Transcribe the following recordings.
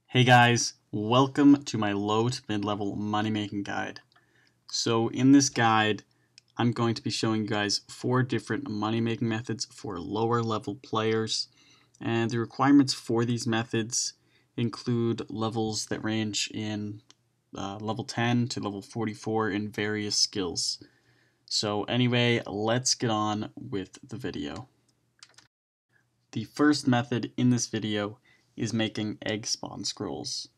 Hey guys, welcome to my low to mid-level money making guide. So in this guide, I'm going to be showing you guys 4 different money making methods for lower level players. And the requirements for these methods include levels that range in level 10 to level 44 in various skills. So anyway, let's get on with the video. The first method in this video is making egg spawn scrolls.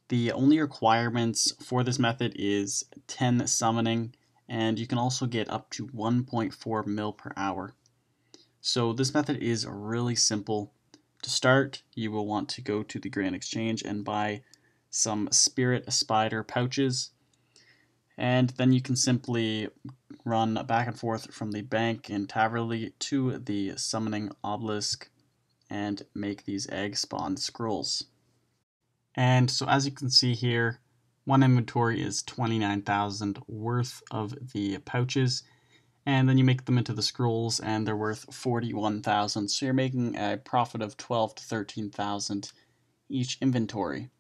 The only requirements for this method is 10 summoning, and you can also get up to 1.4 mil per hour. So this method is really simple. To start, you will want to go to the Grand Exchange and buy some Spirit Spider pouches, and then you can simply run back and forth from the bank in Taverley to the Summoning Obelisk and make these egg spawn scrolls. And so as you can see here, one inventory is 29,000 worth of the pouches, and then you make them into the scrolls and they're worth 41,000, so you're making a profit of 12 to 13,000 each inventory.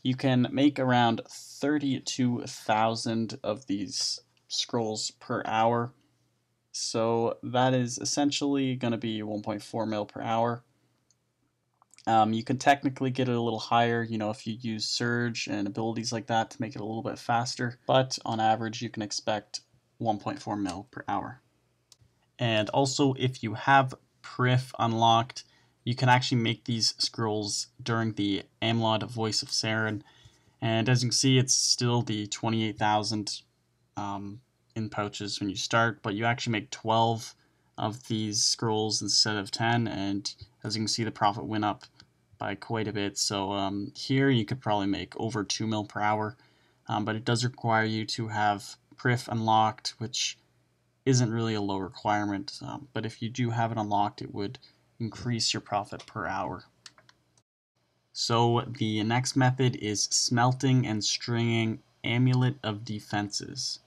You can make around 32,000 of these scrolls per hour, so that is essentially going to be 1.4 mil per hour. You can technically get it a little higher, if you use surge and abilities like that to make it a little bit faster, but on average you can expect 1.4 mil per hour. And also, if you have Prif unlocked, you can actually make these scrolls during the Amulet Voice of Saren, and as you can see, it's still the 28,000 in pouches when you start, but you actually make 12 of these scrolls instead of 10, and as you can see, the profit went up by quite a bit. So here you could probably make over 2 mil per hour, but it does require you to have Prif unlocked, which isn't really a low requirement, but if you do have it unlocked, it would increase your profit per hour. So the next method is smelting and stringing Amulet of Defenses.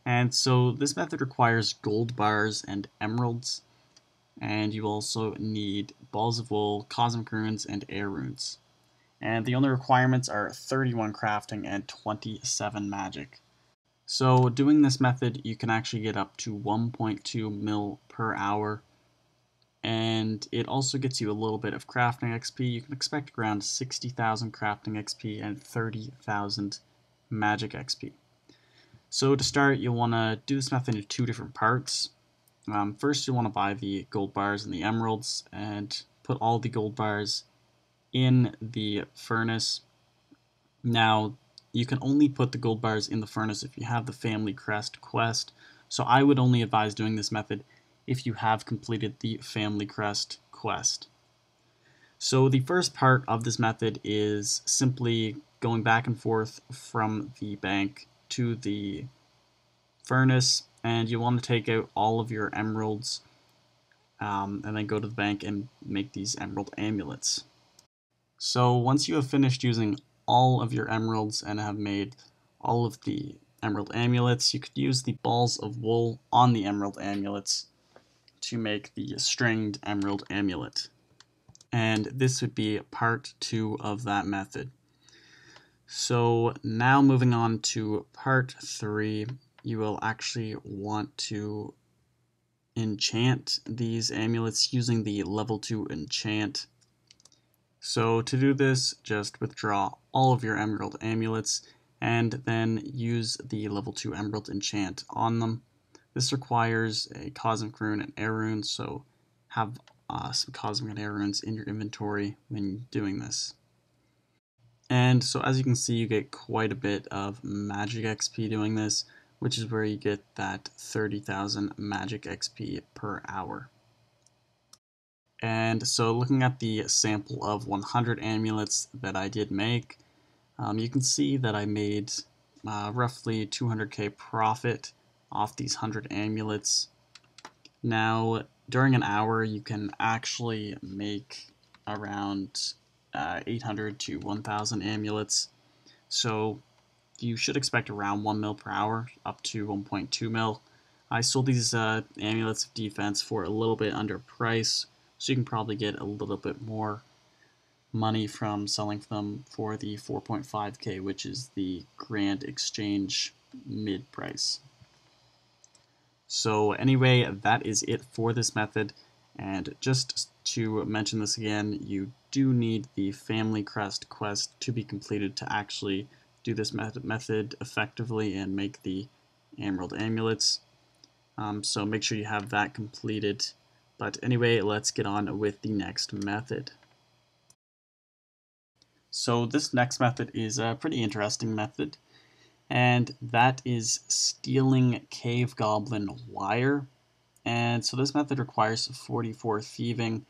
And so this method requires gold bars and emeralds, and you also need balls of wool, cosmic runes, and air runes. And the only requirements are 31 crafting and 27 magic. So doing this method, you can actually get up to 1.2 mil per hour, and it also gets you a little bit of crafting XP. You can expect around 60,000 crafting XP and 30,000 magic XP. So to start, you'll want to do this method in 2 different parts. First, you want to buy the gold bars and the emeralds and put all the gold bars in the furnace. Now, you can only put the gold bars in the furnace if you have the Family Crest quest, so I would only advise doing this method if you have completed the Family Crest quest. So the first part of this method is simply going back and forth from the bank to the furnace, and you want to take out all of your emeralds and then go to the bank and make these emerald amulets. So once you have finished using all of your emeralds and have made all of the emerald amulets, you could use the balls of wool on the emerald amulets to make the stringed emerald amulet. And this would be part 2 of that method. So now moving on to part 3, you will actually want to enchant these amulets using the level 2 enchant. So to do this, just withdraw all of your emerald amulets and then use the level 2 emerald enchant on them. This requires a cosmic rune and air rune, so have some cosmic and air runes in your inventory when doing this. And so as you can see, you get quite a bit of magic XP doing this, which is where you get that 30,000 magic XP per hour. And so looking at the sample of 100 amulets that I did make, you can see that I made roughly 200k profit off these 100 amulets. Now, during an hour, you can actually make around 800 to 1,000 amulets. So you should expect around 1 mil per hour, up to 1.2 mil. I sold these amulets of defense for a little bit under price, so you can probably get a little bit more. money from selling them for the 4.5k, which is the Grand Exchange mid price. So anyway, that is it for this method. And just to mention this again, you do need the Family Crest quest to be completed to actually do this method effectively and make the Emerald Amulets. So make sure you have that completed. But anyway, let's get on with the next method. So this next method is a pretty interesting method, and that is stealing Cave Goblin wire. And so this method requires 44 thieving,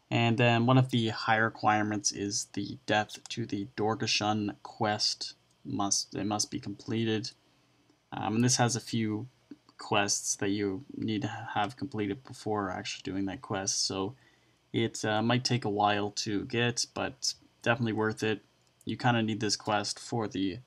and then one of the higher requirements is the death to the Dorgashun quest. It must be completed. And this has a few quests that you need to have completed before actually doing that quest, so it might take a while to get, but definitely worth it. You kind of need this quest for the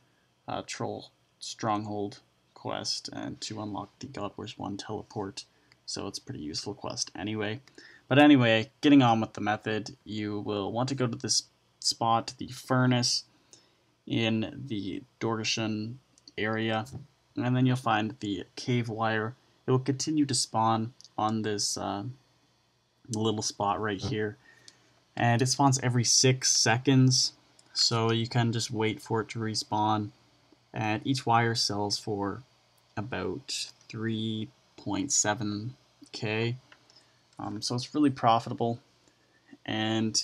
Troll Stronghold quest and to unlock the God Wars 1 teleport, so it's a pretty useful quest anyway. But anyway, getting on with the method, you will want to go to this spot, the furnace, in the Dorgashun area, and then you'll find the cave wire. It will continue to spawn on this little spot right here, and it spawns every 6 seconds, so you can just wait for it to respawn. And each wire sells for about 3.7k, so it's really profitable, and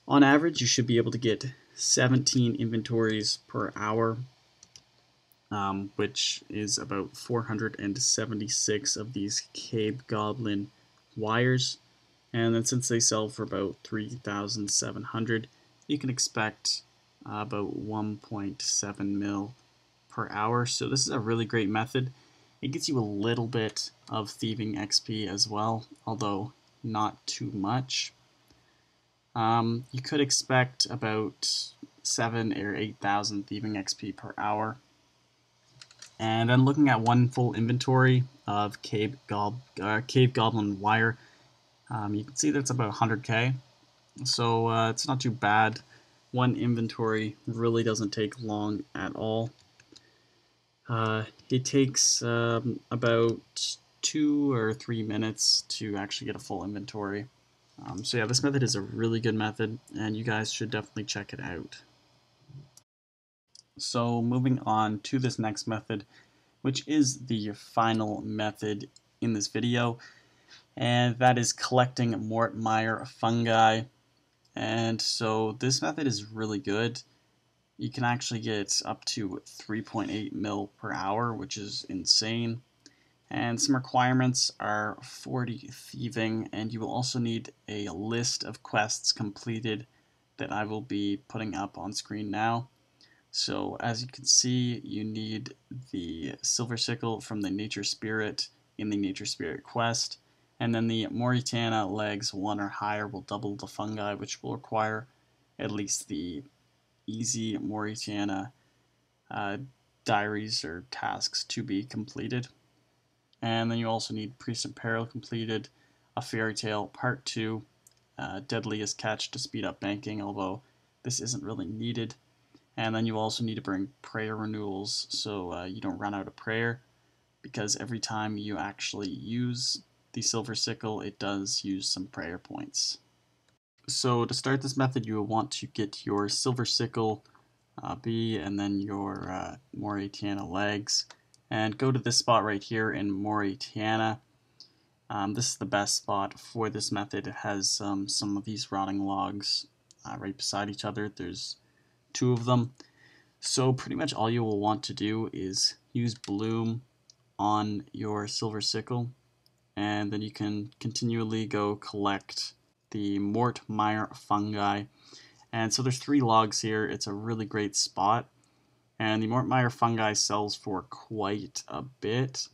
on average you should be able to get 17 inventories per hour, which is about 476 of these Cave Goblin wires. And then since they sell for about 3,700, you can expect about 1.7 mil per hour. So this is a really great method. It gets you a little bit of thieving XP as well, although not too much. You could expect about 7 or 8,000 thieving XP per hour. And then looking at one full inventory of Cave Goblin wire, you can see that it's about 100k, so it's not too bad. One inventory really doesn't take long at all. It takes about 2 or 3 minutes to actually get a full inventory. So yeah, this method is a really good method, and you guys should definitely check it out. So moving on to this next method, which is the final method in this video, and that is collecting Mort, Meyer fungi. And so this method is really good. You can actually get up to 3.8 mil per hour, which is insane. And some requirements are 40 thieving, and you will also need a list of quests completed that I will be putting up on screen now. So as you can see, you need the Silver Sickle from the Nature Spirit in the Nature Spirit quest, and then the Mauritania legs 1 or higher will double the fungi, which will require at least the easy Mauritania diaries or tasks to be completed. And then you also need Priest in Peril completed, a Fairy Tale Part 2, Deadliest Catch to speed up banking, although this isn't really needed. And then you also need to bring prayer renewals so you don't run out of prayer, because every time you actually use the Silver Sickle, it does use some prayer points. So to start this method, you will want to get your Silver Sickle B and then your Mauritania legs, and go to this spot right here in Mauritania. This is the best spot for this method. It has some of these rotting logs right beside each other. There's 2 of them. So pretty much all you will want to do is use Bloom on your Silver Sickle, and then you can continually go collect the Mort, Meyer fungi. And so there's 3 logs here. It's a really great spot, and the Mort, Meyer fungi sells for quite a bit.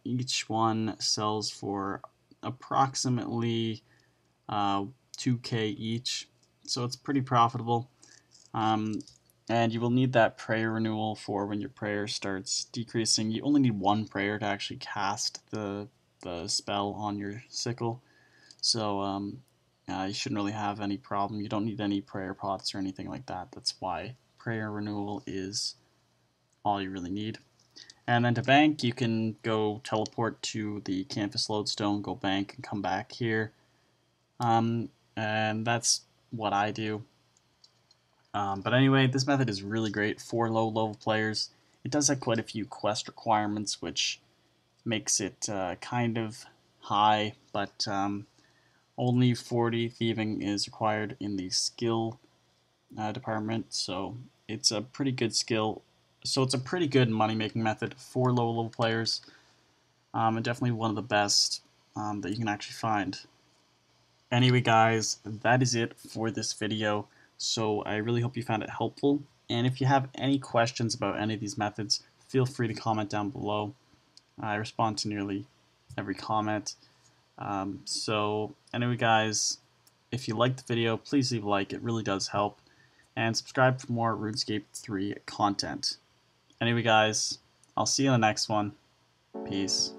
Each one sells for approximately 2k each, so it's pretty profitable. And you will need that prayer renewal for when your prayer starts decreasing. You only need 1 prayer to actually cast the spell on your sickle. So you shouldn't really have any problem. You don't need any prayer pots or anything like that. That's why prayer renewal is all you really need. And then to bank, you can go teleport to the canvas lodestone, go bank, and come back here. And that's what I do. But anyway, this method is really great for low-level players. It does have quite a few quest requirements, which makes it kind of high, but only 40 thieving is required in the skill department, so it's a pretty good skill. So it's a pretty good money-making method for low-level players, and definitely one of the best that you can actually find. Anyway guys, that is it for this video, so I really hope you found it helpful, and if you have any questions about any of these methods, feel free to comment down below. I respond to nearly every comment. So anyway guys, if you liked the video, please leave a like, it really does help, and subscribe for more RuneScape 3 content. Anyway guys, I'll see you in the next one. Peace.